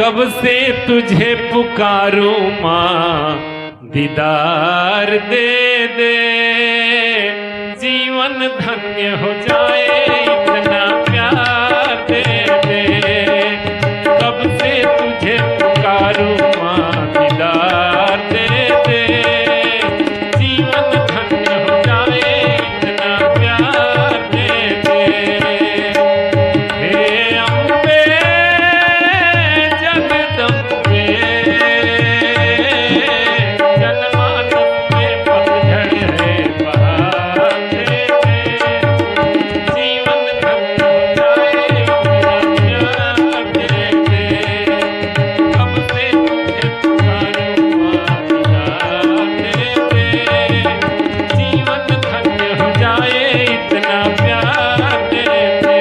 कब से तुझे पुकारूं माँ, दीदार दे दे, जीवन धन्य हो जाए, इतना प्यार दे दे। कब से तुझे पुकारूं माँ, दीदार दे दे, जीवन धन्य हो जाए, इतना प्यार दे दे। हे अम्बे जगदम्बे, जनमानस में पतझड़ है बहार दे दे, जीवन धन्य हो जाए, इतना प्यार दे दे। कब से तुझे पुकारूं माँ, दीदार दे दे, जीवन धन्य हो जाए, इतना प्यार दे दे।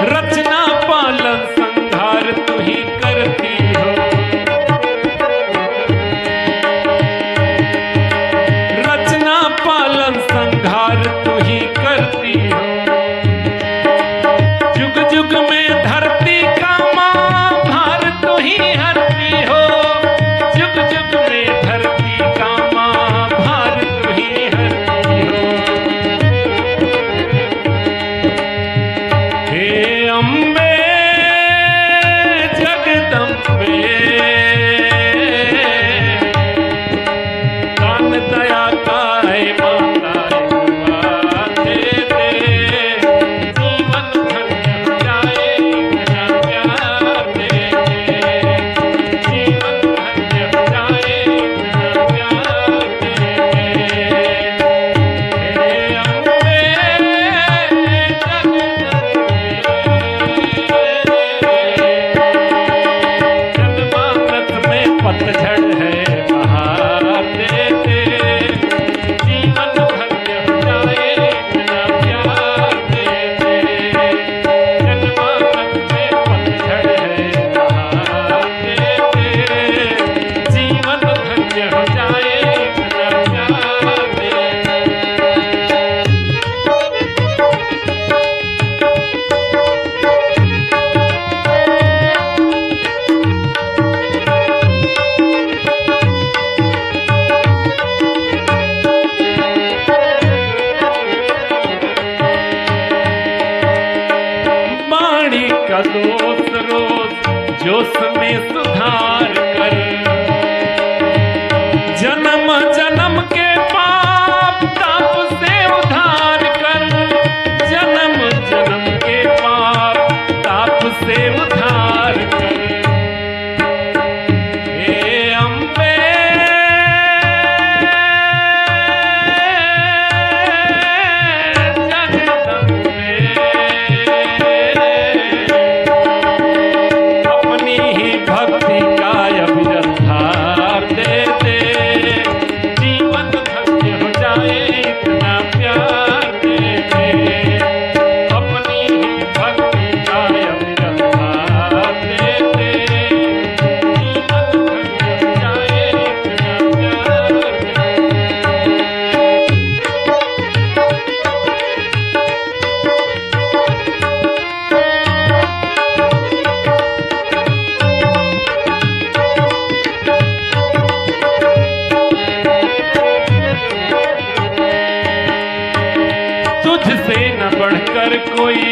रचना पालन संहार तू ही करती हो, रचना पालन संहार तू ही करती हो। जुग जुग में धरती का माँ भार तू ही हरती हो, जुग जुग में धरती का माँ भार तू ही हरती हो। हे अम्बे जगदम्बे, दान दया का है माता, दुआ दे दे, जीवन धन्य हो जाए, इतना प्यार दे दे, जीवन धन्य हो जाए, इतना प्यार दे दे। हे अम्बे जनमानस में पतझड़ है बहार दे दे, जीवन धन्य हो जाए, इतना प्यार दे दे। जनमानस में पतझड़ है बहार दे दे, जीवन धन्य हो जाए, इतना प्यार दे दे। वाणी का दोष रोज जोश में सुधार कर, जन्म जन्म के पाप ताप से उधार कर, जन्म जन्म के पाप ताप से उधार कर। हे अम्बे अपनी ही भक्ति का अविरत धार दे दे, जीवन धन्य हो जाए, इतना प्यार दे दे। अपनी ही भक्ति का अविरत धार दे दे, जीवन धन्य हो जाए, इतना प्यार दे दे। तुझसे न बढ़कर कोई